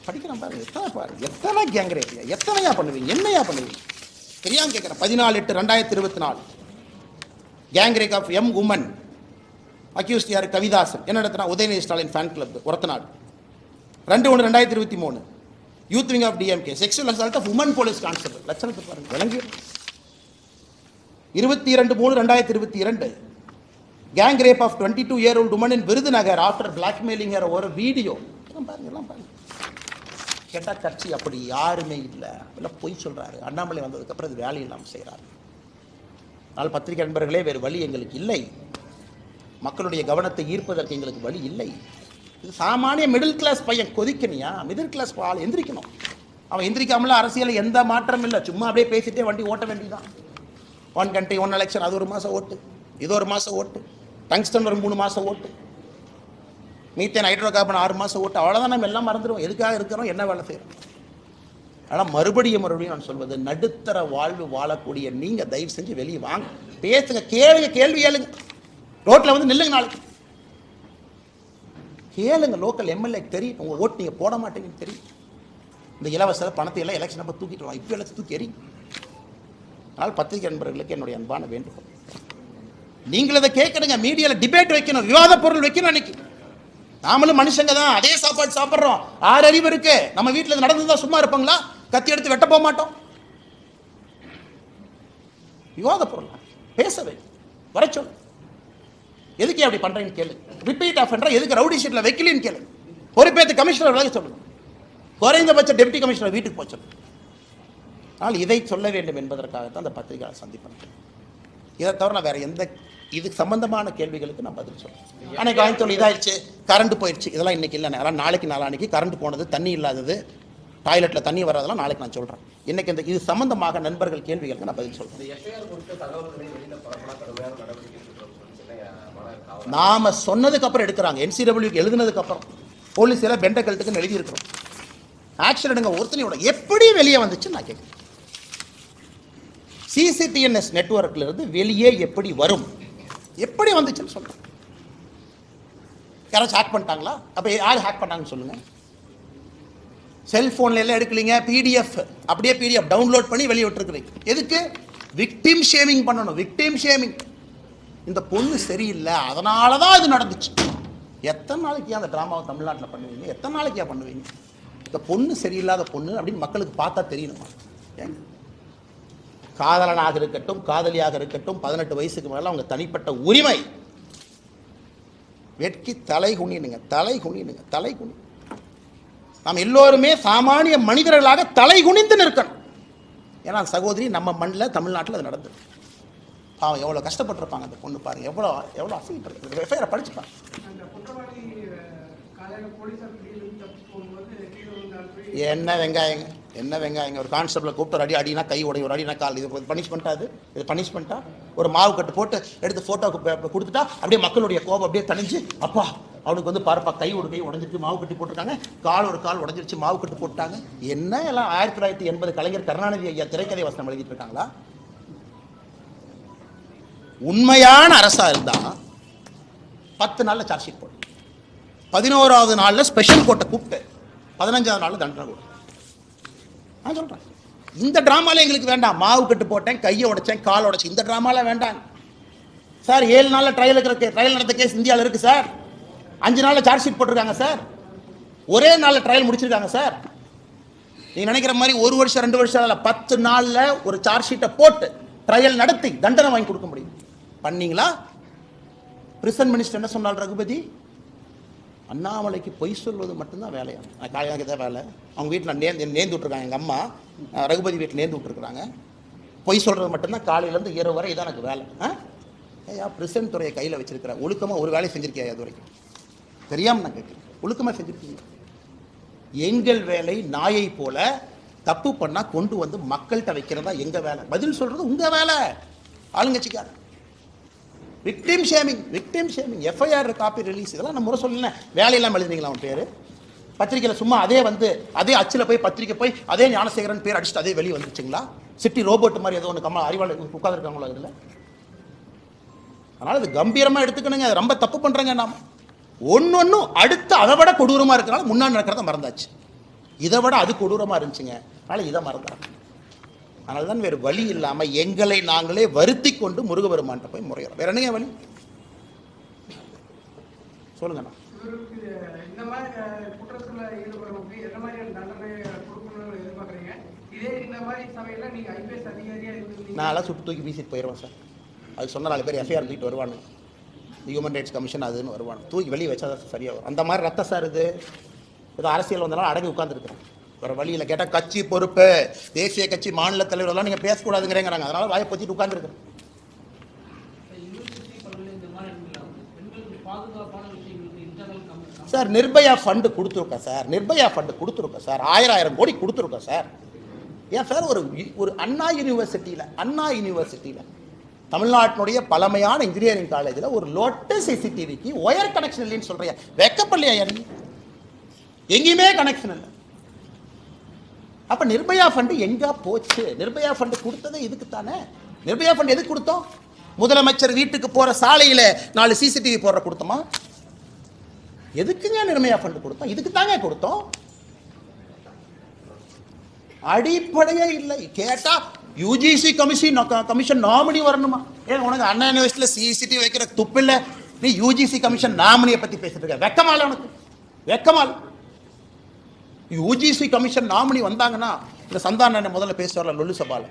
படிக்கிறேன் பாருங்க, எத்தனை கேங் ரேப், எத்தனையா பண்ணுவீங்க, என்னையா பண்ணுவீங்க? தெரியாம கேட்குறேன். 14/8/2024 கேங் ரேப் ஆஃப் எம் உமன் அக்யூஸ்ட் யார்? கவிதாசன். என்ன நடத்தினா? Udhayanidhi Stalin fan club Orathanadu. 2/1/2023 youth wing of DMK sexual assault of woman police constable. லட்சணத்தை பாருங்க, விளங்கி. 22/3/2022 gang rape of 22-year-old woman in Virudhunagar after blackmailing ஒரு வீடியோ. எல்லாம் பாருங்க. கேட்டால் கட்சி அப்படி யாருமே இல்லை, எல்லாம் பொய் சொல்கிறாரு. அண்ணாமலை வந்ததுக்கப்புறம் இது வேலை இல்லாமல் செய்கிறாரு. ஆனால் பத்திரிகை நண்பர்களே, வேறு வழி எங்களுக்கு இல்லை. மக்களுடைய கவனத்தை ஈர்ப்பதற்கு எங்களுக்கு வழி இல்லை. இது சாமானிய மிடில் கிளாஸ் பையன் கொதிக்கணியா? மிடில் கிளாஸ் ஆள் எந்திரிக்கணும். அவன் எந்திரிக்காமல அரசியல் எந்த மாற்றம் இல்லை. சும்மா அப்படியே பேசிட்டே வண்டி ஓட்ட வேண்டியதான். 1 country 1 election, அது 1 மாதம் ஓட்டு, இது 1 மாதம் ஓட்டு, டங்ஸ்டன் ஒரு 3 மாதம் ஓட்டு, மீத்தேன் ஹைட்ரோ கார்பன் 6 மாதம் ஓட்டு. அவ்வளோதான். நம்ம எல்லாம் மறந்துடுவோம். எதுக்காக இருக்கிறோம், என்ன வேலை செய்கிறோம். ஆனால் மறுபடியும் நான் சொல்வது, நடுத்தர வாழ்வு வாழக்கூடிய நீங்கள் தயவு செஞ்சு வெளியே வாங்க, பேசுங்க, கேளுங்க, கேள்வி கேளுங்க. ரோட்டில் வந்து நில்லுங்க, நாளைக்கு கேளுங்க. லோக்கல் எம்எல்ஏ தெரியும் உங்கள் ஓட்டு நீங்கள் போட மாட்டேங்கன்னு தெரியும். இந்த இலவச பணத்தை எல்லாம் எலெக்ஷன் அப்போ தூக்கிட்டு வரலாம், இப்போ எல்லாம் தூக்கி எறி. அதனால் பத்திரிகை நண்பர்களுக்கு என்னுடைய அன்பான வேண்டுகோள், நீங்கள் இதை கேட்கணுங்க. மீடியாவில் டிபேட் வைக்கணும், விவாத பொருள் வைக்கணும். அன்னைக்கு நாமளும் மனுஷங்க தான், அதே சாப்பாடு சாப்பிட்றோம், 6 அறிவு இருக்கு. நம்ம வீட்டில் நடந்துதான் சும்மா இருப்பாங்களா? கத்தி எடுத்து வெட்ட போக மாட்டோம். விவாத பொருள் பேசவே வர சொல்லு. எதுக்கு அப்படி பண்றீங்கன்னு கேளு. ரிப்பீட் ஆஃபெண்டர் எதுக்கு ரவுடி ஷீட்ல வைக்கலன்னு கேளு. பொறுப்பேற்று கமிஷனர் விலக சொல்லுங்க. குறைந்தபட்ச டெப்டி கமிஷனர் வீட்டுக்கு போச்சு. ஆனால் இதை சொல்ல வேண்டும் என்பதற்காகத்தான் அந்த பத்திரிகையாளர் சந்திப்பு. இதை தவிர நான் வேற எந்த இதுக்கு சம்பந்தமான கேள்விகளுக்கு நான் பதில் சொல்றேன். அன்னைக்கு கோயம்புத்தூர் இதாயிடுச்சு, கரண்ட் போயிடுச்சு, இதெல்லாம் இன்னைக்கு இல்லை. அதெல்லாம் நாளைக்கு நாளானிக்கு கரண்ட் போனது, தண்ணி இல்லாதது, டாய்லெட்ல தண்ணி வராதெல்லாம் நாளைக்கு நான் சொல்றேன். இன்னைக்கு இந்த இது சம்பந்தமாக நண்பர்கள் கேள்விகளுக்கு நான் பதில் சொல்றேன். நாம சொன்னதுக்கு அப்புறம் எடுக்கிறாங்க. NCW எழுதுனதுக்கு அப்புறம் போலீஸ் எல்லாம் பெண்டகல்ட்டுக்கு எழுதி இருக்கிறோம். ஆக்ஷன் எடுங்க. ஒருத்தனையோட எப்படி வெளியே வந்துச்சு நான் கேட்கிறேன். CCTNS நெட்வொர்க்ல இருந்து வெளியே எப்படி வரும், எப்படி வந்துச்சுன்னு சொல்றேன். யாராச்சும் ஹேக் பண்ணிட்டாங்களா? அப்ப யார் ஹேக் பண்ணாங்கன்னு சொல்லுங்க. செல்போன்ல எல்லாம் எடுக்கலீங்க, PDF அப்படியே PDF டவுன்லோட் பண்ணி வெளியே விட்டுருக்கிறீங்க. எதுக்கு? விக்டிம் ஷேமிங் பண்ணணும். Victim shaming. இந்த பொண்ணு சரியில்லை, அதனால தான் இது நடந்துச்சு. எத்தனை நாளைக்கு அந்த டிராமாவை தமிழ்நாட்டில் பண்ணுவீங்க? எத்தனை நாளைக்கு பண்ணுவீங்க? இந்த பொண்ணு சரியில்லாத பொண்ணு அப்படின்னு மக்களுக்கு பார்த்தா தெரியணுமா? காதலனாக இருக்கட்டும், காதலியாக இருக்கட்டும், 18 வயசுக்கு மேல அவங்க தனிப்பட்ட உரிமை. வெட்கி தலை குனினுங்க, தலை குனினுங்க, தலை குனி. நாம் எல்லோருமே சாமானிய மனிதர்களாக தலை குனிந்து நிற்கணும். ஏன்னா சகோதரி நம்ம மண்ணில் தமிழ்நாட்டில் அது நடந்தது. பாவம் எவ்வளோ கஷ்டப்பட்டிருப்பாங்க அந்த பொண்ணு. பாருங்க எவ்வளோ எவ்வளோ அசிங்கப்பட்டு. எஃப்ஐஆரை படிச்சுப்பாங்க. என்ன வெங்காயங்க, என்ன வெங்காயங்க. ஒரு கான்ஸ்டபிளை கூப்பிட்டு ஒரு அடி அடினா கை உடைய, ஒரு அடினா கால். இது பனிஷ்மெண்ட்டா? இது பனிஷ்மெண்ட்டா? ஒரு மாவு கட்டு போட்டு எடுத்து ஃபோட்டோ கொடுத்துட்டா அப்படியே மக்களுடைய கோபம் அப்படியே தணிஞ்சு, அப்பா அவனுக்கு வந்து பாருப்பா கை ஒரு கை உடஞ்சிருச்சு, மாவு கட்டி போட்டிருக்காங்க, கால் ஒரு கால் உடஞ்சிருச்சு, மாவு கட்டு போட்டாங்க. என்ன எல்லாம் 1980 கலைஞர் கருணாநிதி ஐயா திரைக்கதை வசனம் எழுதிட்டு இருக்காங்களா? உண்மையான அரசா இருந்தா 10 நாள்ல சார்ஜ் ஷீட் போடும், 11வது நாள்ல ஸ்பெஷல் கோர்ட்டை கூப்பிட்டு 15வது நாள்ல தண்டனை கொடுக்கும். நான் சொல்றேன், இந்த டிராமால எங்களுக்கு வேண்டாம். மாவு கட்டு போட்டேன், கையை உடைச்சேன், கால் உடைச்சேன், இந்த டிராமால வேண்டாம் சார். 7 நாள்ல ட்ரையல் நடந்த கேஸ் இந்தியாவில் இருக்கு சார். 5 நாள்ல சார்ஜ் ஷீட் போட்டிருக்காங்க சார். ஒரே நாள்ல ட்ரையல் முடிச்சிருக்காங்க சார். நீங்க நினைக்கிற மாதிரி 1 வருஷம் 2 வருஷம் இல்ல, 10 நாள்ல ஒரு சார்ஜ் ஷீட்டை போட்டு ட்ரையல் நடத்தி தண்டனை வாங்கி கொடுக்க முடியும். பண்ணீங்களா? பிரிசன் மினிஸ்டர் என்ன சொன்னார்? ரகுபதி, அண்ணாமலைக்கு பொய் சொல்வது மட்டும்தான் வேலையா? எனக்கு தான் வேலை. அவங்க வீட்டில் நேர்ந்து விட்டுருக்காங்க. எங்கள் அம்மா ரகுபதி வீட்டில் நேர்ந்து விட்டுருக்குறாங்க. பொய் சொல்கிறது மட்டும்தான் காலையிலேருந்து இரவு வரை இதான் எனக்கு வேலை. ஏயா பிரிசன் துறையை கையில் வச்சிருக்கிறேன், ஒழுக்கமாக ஒரு வேலையை செஞ்சுருக்கியா? அது வரைக்கும் தெரியாமல் நான் கேட்குறேன். ஒழுக்கமாக செஞ்சுருக்கீங்க. எங்கள் வேலை நாயை போல தப்பு பண்ணால் கொண்டு வந்து மக்கள்கிட்ட வைக்கிறதா எங்கள் வேலை. பதில் சொல்கிறது உங்கள் வேலை. ஆளுங்கட்சிக்கார victim shaming, victim shaming, FIR copy release, இதெல்லாம் நம்ம முறை சொல்லல. வேலையெல்லாம் எழுதுனீங்களா அவன் பேர்? பத்திரிகையில் சும்மா அதே அச்சில் போய் பத்திரிக்கை போய் அதே ஞானசேகரன் பேர் அடிச்சுட்டு அதே வெளியே வந்துச்சுங்களா? சிட்டி ரோபோட் மாதிரி ஏதோ ஒன்று அறிவாளர் உட்காந்துருக்காங்களோ அதில். அதனால் இது கம்பீரமாக எடுத்துக்கணுங்க. அது ரொம்ப தப்பு பண்ணுறேங்க. நாம் ஒன்றும் அடுத்து அதை விட கொடூரமாக இருக்கிறனால முன்னாடி நடக்கிறத மறந்தாச்சு. இதை விட அது கொடூரமாக இருந்துச்சுங்க. அதனால் இதை மறந்தாங்க. அதனால தான் வேறு வழி இல்லாமல் எங்களை நாங்களே வருத்தி கொண்டு முருகபெருமான்கிட்ட போய் முறையிறோம். வேற என்னங்க வழி சொல்லுங்கண்ணா? நான் சுட்டு தூக்கி வீசிட்டு போயிடுவேன் சார். அது சொன்ன 4 பேர் எஃப்ஐஆர் தூக்கிட்டு வருவானு, ஹியூமன் ரைட்ஸ் கமிஷன் அதுன்னு வருவானு, தூக்கி வெளியே வச்சா தான் சரியாக வரும். அந்த மாதிரி ரத்த சார் இது ஏதோ அரசியல் வந்தாலும் அடங்கி உட்காந்துருக்குறேன். வேறு வழியில் கேட்டால் கட்சி பொறுப்பு, தேசிய கட்சி மாநில தலைவரெல்லாம் நீங்கள் பேசக்கூடாதுங்கிறேங்கிறாங்க. அதனால் வாயை பொத்திட்டு உட்காந்துருக்குறேன். சார் நிர்பயா ஃபண்டு கொடுத்துருக்கோம் சார், நிர்பயா ஃபண்டு கொடுத்துருக்கோம் சார், 1000 கோடி கொடுத்துருக்கோம் சார். ஏன் சார் ஒரு அண்ணா யூனிவர்சிட்டியில் தமிழ்நாட்டினுடைய பழமையான இன்ஜினியரிங் காலேஜில் ஒரு லோட்டஸ் சிசிடிவிக்கு ஒயர் கனெக்ஷன் இல்லைன்னு சொல்றியா? வெக்கப்படலையா? எங்கேயுமே கனெக்ஷன் இல்லை. அப்ப நிர்பயா ஃபண்டு எங்க போச்சு? நிர்பயா ஃபண்டு கொடுத்ததே இதுக்கு தானே. நிர்பயா ஃபண்டு எதுக்கு கொடுத்தோம்? முதலமைச்சர் வீட்டுக்கு போற சாலையில 4 சிசிடிவி போடுற கொடுத்தோமா? எதுக்குங்க நிர்பயா ஃபண்டு கொடுத்தோம்? இதுக்கு தாங்க கொடுத்தோம். அடிப்படையே இல்லை. கேட்டா யூஜிசி கமிஷன் நாமினி வரணுமா? ஏன் உனக்கு அண்ணா யூனிவர்சிட்டியில சிசிடிவி வைக்கிற துப்பு இல்லை, நீ யூஜிசி கமிஷன் நாமினியை பத்தி பேசிட்டு இருக்க? வெக்கமால உனக்கு? வெக்கமால? யூஜிசி கமிஷன் நாமினி வந்தாங்கன்னா, இந்த சந்தான முதல்ல பேசுவார்ல லொல்லு சபால,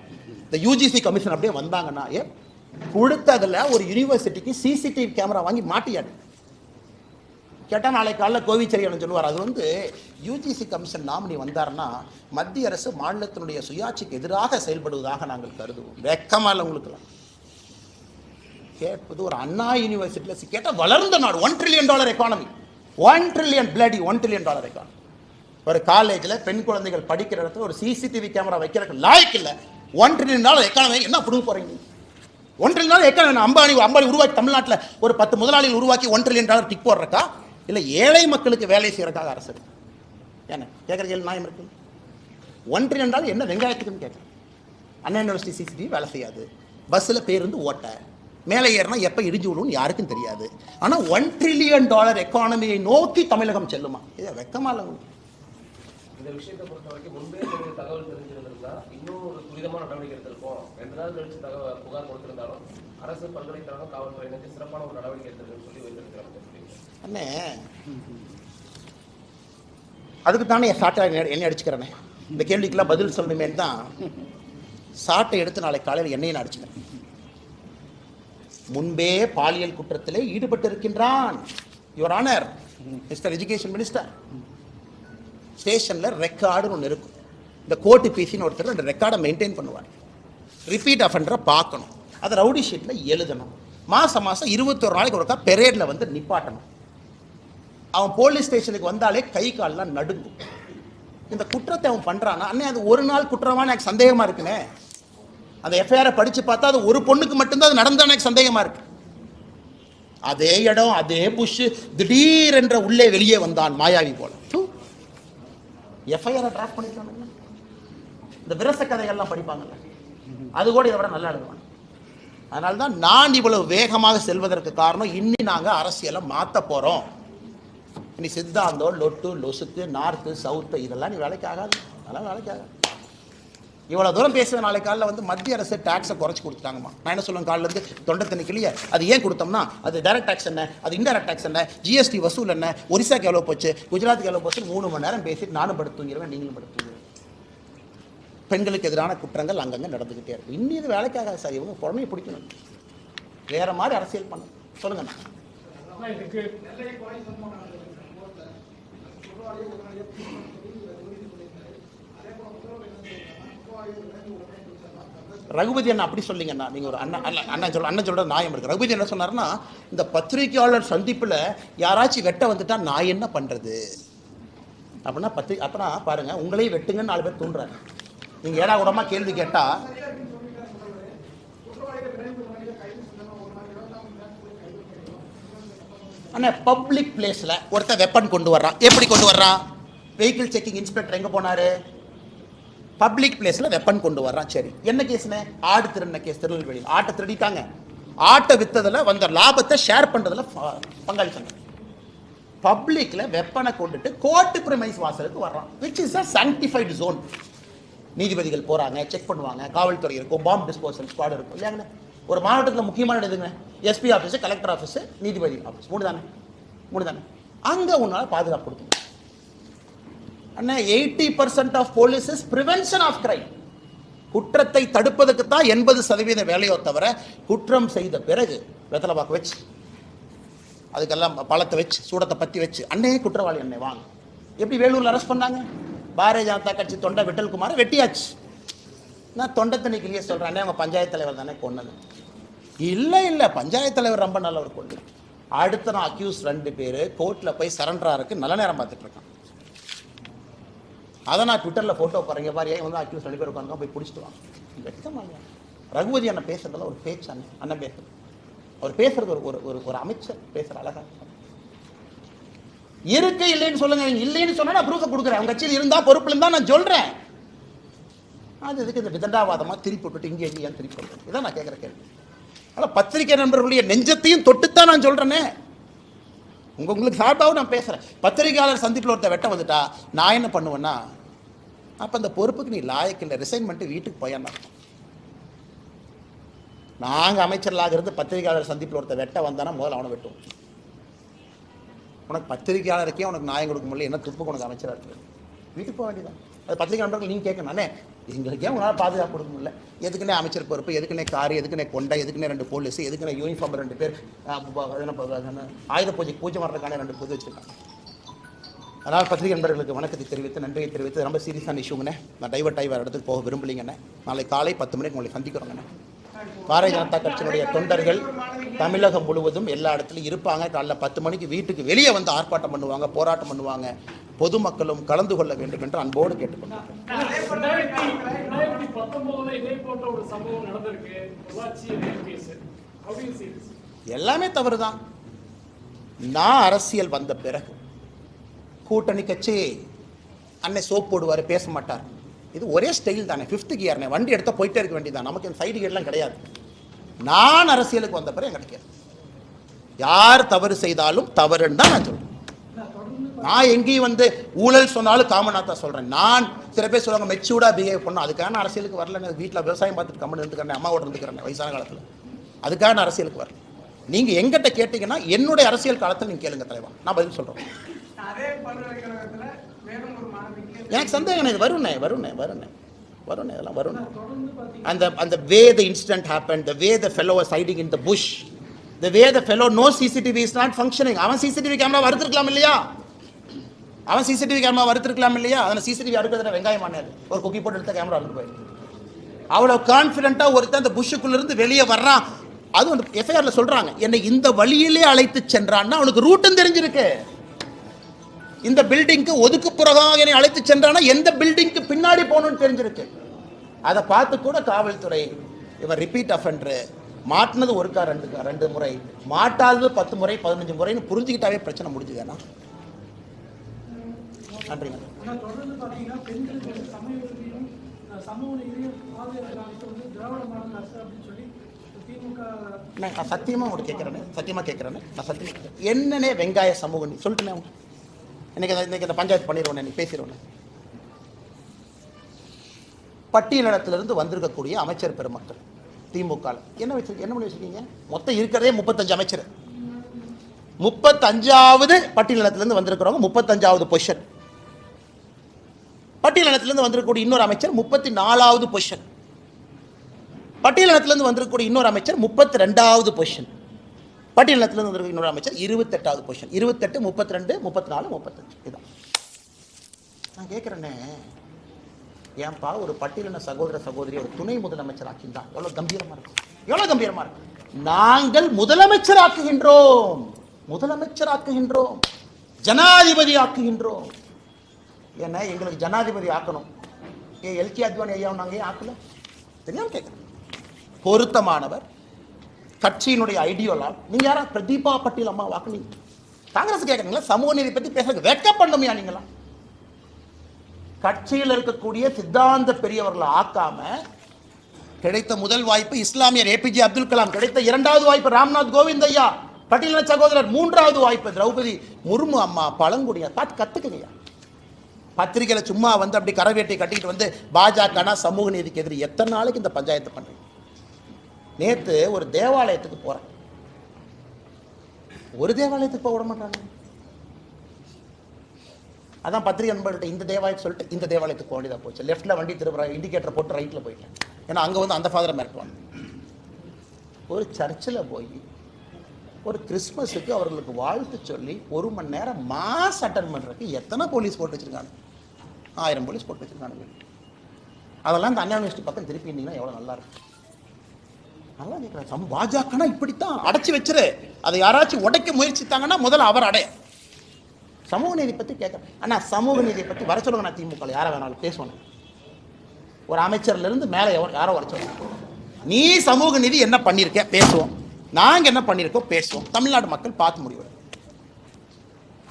இந்த யூஜிசி கமிஷன் அப்படியே வந்தாங்கன்னா, கொடுத்ததுல ஒரு யூனிவர்சிட்டிக்கு சிசிடிவி கேமரா வாங்கி மாட்டியாடு கேட்டால் நாளை காலைல கோவிச்செழியன் சொல்லுவார். அது யூஜிசி கமிஷன் நாமினி வந்தாருன்னா மத்திய அரசு மாநிலத்தினுடைய சுயாட்சிக்கு எதிராக செயல்படுவதாக நாங்கள் கருதுவோம். வெக்கமாக உங்களுக்குலாம் கேட்பது. ஒரு அண்ணா யூனிவர்சிட்டியில் கேட்டால் வளர்ந்த நாடு, $1 trillion எக்கானமி, $1 trillion எக்கானமி. ஒரு காலேஜில் பெண் குழந்தைகள் படிக்கிற இடத்துல ஒரு சிசிடிவி கேமரா வைக்கிறதுக்கு லாய்க்கு இல்லை. $1 trillion எக்கானமி என்ன பிடுங்க போறீங்க? $1 trillion எக்கானமி அம்பானி உருவாக்கி தமிழ்நாட்டில் ஒரு 10 முதலாளிகள் உருவாக்கி $1 trillion டிக் போடுறக்கா இல்லை ஏழை மக்களுக்கு வேலை செய்யறதுக்காக அரசு? என்ன கேட்குற கேள்வி நியாயம் இருக்கு? $1 trillion என்ன வெங்காயத்துக்குன்னு கேட்குறேன். அண்ணா யூனிவர்சிட்டி சிசிடிவி வேலை செய்யாது, பஸ்ஸில் பேருந்து ஓட்ட, மேலே ஏறினா எப்போ இடிஞ்சு விடுன்னு யாருக்கும் தெரியாது. ஆனால் $1 trillion எக்கானமியை நோக்கி தமிழகம் செல்லுமா? இதை வெக்கமா இல்லை உங்களுக்கு? இந்த விஷயத்தை பொறுத்த வரைக்கும் முன்பே தகவல் தெரிஞ்சிருந்திருந்தா இன்னும் ஒரு துரிதமான நடவடிக்கை எடுத்திருப்போம். 2 நாள் கழிச்சு புகார் கொடுத்திருந்தாலும் அரசு பல்கலைக்கழகம் காவல்துறையினருக்கு சிறப்பான ஒரு நடவடிக்கை எடுத்திருக்குன்னு சொல்லி வைத்திருக்கிறாங்க. அண்ணே அதுக்கு தானே சாட்டை எண்ணெய் அடிச்சுக்கிறேனே. இந்த கேள்விக்கெல்லாம் பதில் சொல்லணுமே தான் சாட்டை எடுத்து நாளை காலையில் எண்ணெயை அடிச்சுக்கிறேன். முன்பே பாலியல் குற்றத்திலே ஈடுபட்டு இருக்கின்றான் your honour mister education minister. ஸ்டேஷனில் ரெக்கார்டுன்னு ஒன்று இருக்கும். இந்த கோர்ட்டு பிசின்னு ஒருத்தர் அந்த ரெக்கார்டை மெயின்டைன் பண்ணுவார். ரிப்பீட் அஃபெண்டரை பார்க்கணும், அதை ரவுடி ஷீட்டில் எழுதணும். மாதம் 21 நாளைக்கு ஒருக்கா பெரேடில் நிப்பாட்டணும். அவன் போலீஸ் ஸ்டேஷனுக்கு வந்தாலே கை கால்லாம் நடுங்கும். இந்த குற்றத்தை அவன் பண்ணுறான்னா அண்ணே அது ஒரு நாள் குற்றமான எனக்கு சந்தேகமாக இருக்குண்ணே. அந்த எஃப்ஐஆரை படித்து பார்த்தா அது ஒரு பொண்ணுக்கு மட்டும்தான் அது நடந்தா எனக்கு சந்தேகமாக இருக்கு. அதே இடம் அதே புஷ் திடீரென்ற உள்ளே வெளியே வந்தான் மாயாவி போல. எஃப்ஐஆரை டிராஃப்ட் பண்ணிட்டாங்க. இந்த விரச கதைகள்லாம் படிப்பாங்கல்ல, அது கூட இதை விட நல்லா எழுதுவாங்க. அதனால தான் நான் இவ்வளவு வேகமாக செல்வதற்கு காரணம், இன்னி நாங்கள் அரசியலை மாற்ற போகிறோம். இனி சித்தாந்தம் லொட்டு லொசுக்கு நார்த்து சவுத்து இதெல்லாம் நீ வேலைக்கு ஆகாது, அதெல்லாம் வேலைக்கு ஆகாது. இவ்வளோ தூரம் பேசுவேன். நாளை காலையில் மத்திய அரசு டேக்ஸை குறைச்சி கொடுத்துட்டாங்கம்மா. நான் என்ன சொல்லுவேன், காலிலேருந்து தொண்டை தண்ணிக்கலையே அது ஏன் கொடுத்தோம்னா, அது டைரக்ட் டேக்ஸ் என்ன, அது இன்டைரக்ட் டேக்ஸ் என்ன, ஜிஎஸ்டி வசூல் என்ன, ஒரிசாக்கு எவ்வளோ போச்சு, குஜராத்துக்கு எவ்வளோ போச்சு, 3 மணி நேரம் பேசிட்டு நானும் படுத்துங்கிடுவேன், நீங்களும் படுத்துங்க. பெண்களுக்கு எதிரான குற்றங்கள் அங்கங்கே நடந்துக்கிட்டே இருக்கும். இன்னும் இது வேலைக்காக சார், இவங்க புறமையை பிடிக்கணும், வேற மாதிரி அரசியல் பண்ணணும். சொல்லுங்கண்ணா. ரகுபதி அண்ணா அப்படி சொல்லிங்கண்ணா, நீங்கள் ஒரு அண்ணன் சொல்கிற நியாயம் இருக்குது. ரகுபதி என்ன சொன்னார்னா, இந்த பத்திரிகையாளர் சந்திப்பில் யாராச்சும் வெட்ட வந்துட்டா நான் என்ன பண்ணுறது அப்படின்னா அப்பனா பாருங்கள், உங்களையும் வெட்டுங்கன்னு 4 பேர் தூண்டுறாங்க. நீங்கள் ஏடா கூடமா கேள்வி கேட்டால் அண்ணா பப்ளிக் பிளேஸில் ஒருத்தர் வெப்பன் கொண்டு வர்றான். எப்படி கொண்டு வர்றான்? வெஹிக்கிள் செக்கிங் இன்ஸ்பெக்டர் எங்கே போனார்? பப்ளிக் பிளேஸில் வெப்பன் கொண்டு வர்றான். சரி, என்ன கேஸ்னே? ஆடு திருடின கேஸ். திருநெல்வேலியில் ஆட்டை திருடிட்டாங்க. ஆட்டை விற்றதில் வந்த லாபத்தை ஷேர் பண்ணுறதுல பங்காளி சங்கம். பப்ளிக்ல வெப்பனை கொண்டுட்டு கோர்ட் பிரைமைஸ் வாசலுக்கு வர்றான், which is a sanctified zone. நீதிபதிகள் போறாங்க, செக் பண்ணுவாங்க, காவல்துறை இருக்கும், பாம்பு டிஸ்போசல் ஸ்குவாட் இருக்கும் இல்லையாங்க. ஒரு மாவட்டத்தில் முக்கியமான எதுங்க, எஸ்பி ஆஃபீஸ், கலெக்டர் ஆஃபீஸ், நீதிபதி ஆஃபீஸ், மூணு தானே. அங்க உன்னால பாதுகாப்பு கொடுக்கணும். அண்ணா 80% of police is prevention of crime. குற்றத்தை தடுப்பதற்கு தான் 80% வேலையோ தவிர குற்றம் செய்த பிறகு வெத்தலை பாக்கு வச்சு அதுக்கெல்லாம் பழத்தை வச்சு சூடத்தை பற்றி வச்சு அண்ணே குற்றவாளி அண்ணே வாங்க. எப்படி வேலூரில் அரெஸ்ட் பண்ணாங்க? பாரதிய ஜனதா கட்சி தொண்டை விட்டல்குமாரை வெட்டியாச்சு. நான் தொண்டை தண்ணிக்கிலேயே சொல்கிறேன், அண்ணே அவங்க பஞ்சாயத்து தலைவர் தானே கொன்னது. இல்லை பஞ்சாயத்து தலைவர் ரொம்ப நல்லவர் கொண்டு. அடுத்த நான் அக்யூஸ் 2 பேர் கோர்ட்டில் போய் சரண்டராருக்கு நல்ல நேரம் பார்த்துட்டு இருக்கான். அதை நான் ட்விட்டரில் ஃபோட்டோ பாருங்க பாரு, வந்து அக்யூஸ் 2 பேர் உட்காந்து போய் பிடிச்சிட்டு வாங்க. வெக்கமாங்க. ரகுபதி அண்ணன் பேசுறதுல ஒரு பேச்சு, அண்ணன் பேசுறது, அவர் பேசுறது ஒரு அமைச்சர் பேசுற அழகா இருக்கு. இல்லைன்னு சொல்லுங்க, இல்லைன்னு சொன்னா நான் ப்ரூஃப் கொடுக்குறேன். அவங்க கட்சியில் இருந்தா பொறுப்புல இருந்தா நான் சொல்றேன். அது எதுக்கு இந்த விதண்டாவாதமா திருப்பி விட்டுட்டு இங்கே ஏன் திருப்பி சொல்றேன்? இதான் நான் கேட்குற கேள்வி. ஆனால் பத்திரிகை நண்பர்களுடைய நெஞ்சத்தையும் தொட்டுத்தான் நான் சொல்றேனே. உங்களுக்கு சார்பாகவும் நான் பேசுறேன். பத்திரிகையாளர் சந்திப்பில் ஒருத்தர் வெட்ட வந்துட்டா நான் என்ன பண்ணுவேன்னா, அப்ப அந்த பொறுப்புக்கு நீ லாயக்கு இல்லை, ரிசைன் பண்ணிட்டு வீட்டுக்கு போயான்னா. நாங்கள் அமைச்சர்களாக இருந்து பத்திரிகையாளர் சந்திப்பில் ஒருத்தர் வெட்ட வந்தானா முதல்ல அவனை வெட்டுவோம். உனக்கு பத்திரிகையாளருக்கே உனக்கு நியாயம் கொடுக்க முடியல, என்ன துப்புக்கு உனக்கு அமைச்சராக இருக்கு, வீட்டுக்கு போக வேண்டியதான். அது பத்திரிகை நண்பர்கள் நீங்கள் கேட்கணும், அண்ணே எங்களுக்கே உங்களால் பாதுகாப்பு கொடுக்க முடியல, எதுக்குன்னே அமைச்சர் பொறுப்பு, எதுக்குன்னே காரு, எதுக்குன்னே கொண்டை, எதுக்குன்னே 2 போலீஸ், எதுக்குன்னே யூனிஃபார்ம் 2 பேர், ஆயுத பூஜை வர்றதுக்கான 2 பொது வச்சுருக்காங்க. அதனால் பத்திரிகை நண்பர்களுக்கு வணக்கத்தை தெரிவித்து நன்றியை தெரிவித்து, ரொம்ப சீரியஸான இஷ்யூங்கண்ணே. நான் டைவர்ட் ஆகி வேறு இடத்துக்கு போக விரும்பலிங்கண்ணே. நாளை காலை 10 மணிக்கு உங்களை சந்திக்கிறோங்கண்ணே. பாரதிய ஜனதா கட்சியினுடைய தொண்டர்கள் தமிழகம் முழுவதும் எல்லா இடத்துலையும் இருப்பாங்க. காலைல 10 மணிக்கு வீட்டுக்கு வெளியே வந்து ஆர்ப்பாட்டம் பண்ணுவாங்க, போராட்டம் பண்ணுவாங்க. பொதுமக்களும் கலந்து கொள்ள வேண்டும் என்று அன்போடு கேட்டுக்கொண்டாங்க. எல்லாமே தவறுதான். நான் அரசியல் வந்த பிறகு கூட்டணி கட்சி அன்னை சோப் போடுவார், பேச மாட்டார். இது ஒரே ஸ்டைல் தானே, 5th கியர்னே, வண்டி எடுத்தால் போயிட்டே இருக்க வேண்டியதான். நமக்கு இந்த சைடு கியர்லாம் கிடையாது. நான் அரசியலுக்கு வந்த பிறகு கிடைக்காது. யார் தவறு செய்தாலும் தவறுன்னு தான் நான் சொல்றேன். நான் எங்கேயும் வந்து ஊழல் சொன்னாலும் காமனாத்தா சொல்றேன். நான் சில பேர் சொல்லுவாங்க மெச்சூர்டா பிஹேவ் பண்ணணும், அதுக்கான அரசியலுக்கு வரல. வீட்டில் விவசாயம் பார்த்துட்டு கம்மன் இருந்துக்கிறேன், அம்மாவோட இருந்துக்கிறேன் வயசான காலத்தில், அதுக்கான அரசியலுக்கு வரல. நீங்க எங்கிட்ட கேட்டீங்கன்னா என்னுடைய அரசியல் காலத்தில் நீங்க கேளுங்க தலைவா, நான் பதில் சொல்றேன். எனக்கு சந்தேகம் இது வருணே இதெல்லாம் வரும். அந்த வே the incident happened, the way the fellow was hiding in the bush, the way the fellow no CCTV is not functioning. அவன் CCTV கேமரா வறுத்திருக்கலாம் இல்லையா? அதனால CCTV அடுக்கிறதுல வெங்காயம் ஆனாது, ஒரு குக்கி போட்டு எடுத்த கேமரா அறுத்து போயிருக்கு. அவ்வளவு கான்ஃபிடென்ட்டா ஒருத்தன் அந்த புஷ்ஷுக்குள்ள இருந்து வெளியே வர்றான். அது வந்து எஃப்ஐஆர்ல சொல்றாங்க, என்னை இந்த வழியிலே அழைத்து சென்றான்னா அவனுக்கு ரூட்டும் தெரிஞ்சிருக்கு. இந்த பில்டிங்க்கு ஒதுக்குப்புறமாக என்னை அழைத்து சென்றானா எந்த பில்டிங்க்கு பின்னாடி போகணும்னு தெரிஞ்சிருக்கு. அதை பார்த்து கூட காவல்துறை இவன் ரிப்பீட் அஃபெண்டர், மாட்டினது ஒருக்கா 2 முறை, மாட்டாதது 10 முறை 15 முறைன்னு புரிஞ்சுக்கிட்டாவே பிரச்சனை முடிஞ்சுதுன்னா. நன்றிங்க. நான் சத்தியமா உங்களுக்கு கேட்கிறேன், என்னன்னே வெங்காய சமூகம் சொல்லிட்டேன். இன்னைக்கு இந்த பஞ்சாயத்து பண்ணிடுவோம், நீ பேசிடுவோம். பட்டியலிடத்திலிருந்து வந்திருக்கக்கூடிய அமைச்சர் பெருமக்கள் திமுக என்ன பண்ணி வச்சிருக்கீங்க? மொத்தம் இருக்கிறதே 35 அமைச்சர். 35வது பட்டியலிடத்திலிருந்து வந்திருக்கிறவங்க 35வது பொசிஷன். பட்டியலிடத்திலிருந்து வந்திருக்கக்கூடிய இன்னொரு அமைச்சர் 34வது பொசிஷன். பட்டியலிடத்திலிருந்து வந்திருக்கக்கூடிய இன்னொரு அமைச்சர் 32வது பொசிஷன். பட்டியலிடத்திலிருந்து வந்திருக்க இன்னொரு அமைச்சர் 28வது பொசிஷன். 28, 32, 34, 35 இதான். நான் கேட்கிறேன்னே, ஏன்பா ஒரு பட்டியலின சகோதர சகோதரி ஒரு துணை முதலமைச்சர் ஆக்கின்றா எவ்வளவு கம்பீரமா இருக்கு. நாங்கள் முதலமைச்சர் ஆக்குகின்றோம், ஜனாதிபதி ஆக்குகின்றோம். ஏன்னா எங்களுக்கு ஜனாதிபதி ஆக்கணும், எல்கே அத்வானி ஐயா நாங்க ஏன் ஆக்கல தெரியாம கேட்கிறேன். பொருத்தமானவர், கட்சியினுடைய ஐடியோலால். நீங்க யாரா பிரதீபா பட்டீல் அம்மா வாக்குனீங்க? காங்கிரஸ் கேட்கறீங்களா? சமூக நீதி பத்தி பேசுறது வெட்கப்படணுமையா? நீங்களா கட்சியில் இருக்கக்கூடிய சித்தாந்த பெரியவர்களை ஆக்காம, கிடைத்த முதல் வாய்ப்பு இஸ்லாமியர் ஏபிஜே அப்துல் கலாம், கிடைத்த 2வது வாய்ப்பு ராம்நாத் கோவிந்த் ஐயா, பட்டியலின சகோதரர் 3வது வாய்ப்பு திரௌபதி முர்மு அம்மா பழங்குடியா பார்த்து கத்துக்கலையா? பத்திரிகையில சும்மா வந்து அப்படி கரவேட்டை கட்டிட்டு வந்து பாஜக சமூக நீதிக்கு எதிரி எத்தனை நாளைக்கு இந்த பஞ்சாயத்து பண்றீங்க? நேத்து ஒரு தேவாலயத்துக்கு போறேன், ஒரு தேவாலயத்துக்கு போக விட மாட்டாங்க. அதான் பத்திரிகை நண்பர்கள்ட்ட இந்த தேவாலயத்தை சொல்லிட்டு இந்த தேவாலயத்துக்கு போக வேண்டியதாக போச்சு. லெஃப்ட்ல வண்டி திரும்ப இண்டிகேட்டர் போட்டு ரைட்டில் போயிட்டேன். ஏன்னா அங்கே வந்து அந்த ஃபாதரை மிரட்டுவாங்க. ஒரு சர்ச்சில் போய் ஒரு கிறிஸ்மஸுக்கு அவர்களுக்கு வாழ்த்து சொல்லி 1 மணி நேரம் மாஸ் அட்டன் பண்ணுறதுக்கு எத்தனை போலீஸ் போட்டு வச்சுருக்காங்க? 1000 போலீஸ் போட்டு வச்சுருக்காங்க. அதெல்லாம் இந்த அண்ணா யூனிவர்சிட்டி பக்கம் திருப்பி இருந்தீங்கன்னா எவ்வளோ நல்லா இருக்கும். நல்லா கேட்குறேன். பாஜகனா இப்படித்தான் அடைச்சி வச்சிரு. அதை யாராச்சும் உடைக்க முயற்சித்தாங்கன்னா முதல்ல அவர் அடைய. சமூக நீதி பற்றி கேட்குறேன். அண்ணா சமூக நீதியை பற்றி வர சொல்லுங்க. நான் திமுக யாரை வேணாலும் பேசுவேன். ஒரு அமைச்சர்ல இருந்து மேலே யாரோ வர சொல்லுங்க. நீ சமூக நீதி என்ன பண்ணியிருக்க பேசுவோம், நாங்கள் என்ன பண்ணியிருக்கோம் பேசுவோம். தமிழ்நாடு மக்கள் பார்த்து முடிவு.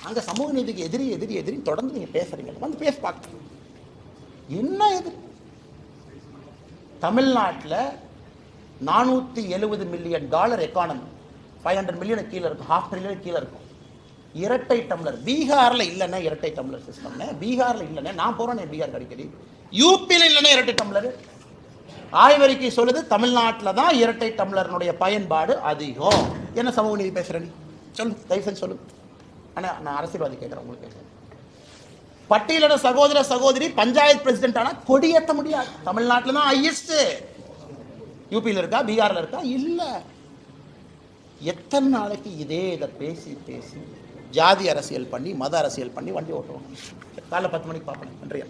அங்கே சமூக நீதிக்கு எதிரி எதிரி எதிரி தொடர்ந்து நீங்கள் பேசுறீங்க. வந்து பேச பார்க்க என்ன எதிரி? தமிழ்நாட்டில் $470 மில்லியன் எக்கானமி, 500 மில்லியன் கீழே இருக்கும், $500 மில்லியன் கீழே இருக்கும். இரட்டை டம்ளர் பீகாரில் இல்லைன்னா இரட்டை டம்ளர் சிஸ்டம்னு, பீகாரில் இல்லைன்னா நான் போகிறேன் பீகார் அடிக்கடி, யூபியில் இல்லைன்னா இரட்டை டம்ளர். ஆய்வறிக்கை சொல்லுது தமிழ்நாட்டில் தான் இரட்டை டம்ளர்னுடைய பயன்பாடு அதிகம். என்ன சமூக நீதி பேசுகிறேன் நீ சொல்லு, தயவுசெய்து சொல்லு. ஆனால் நான் அரசியல்வாதி கேட்குறேன், உங்களுக்கு கேட்குறேன். பட்டியலின சகோதர சகோதரி பஞ்சாயத்து பிரசிடென்ட் ஆனால் கொடியேற்ற முடியாது. தமிழ்நாட்டில் தான் ஹையஸ்ட். யூபியில் இருக்கா, பீகாரில் இருக்கா? இல்லை. எத்தனை நாளைக்கு இதே இதை பேசி பேசி ஜாதி அரசியல் பண்ணி மத அரசியல் பண்ணி வண்டி ஓட்டுவாங்க. காலைல 10 மணிக்கு பார்ப்பேன். நன்றியா.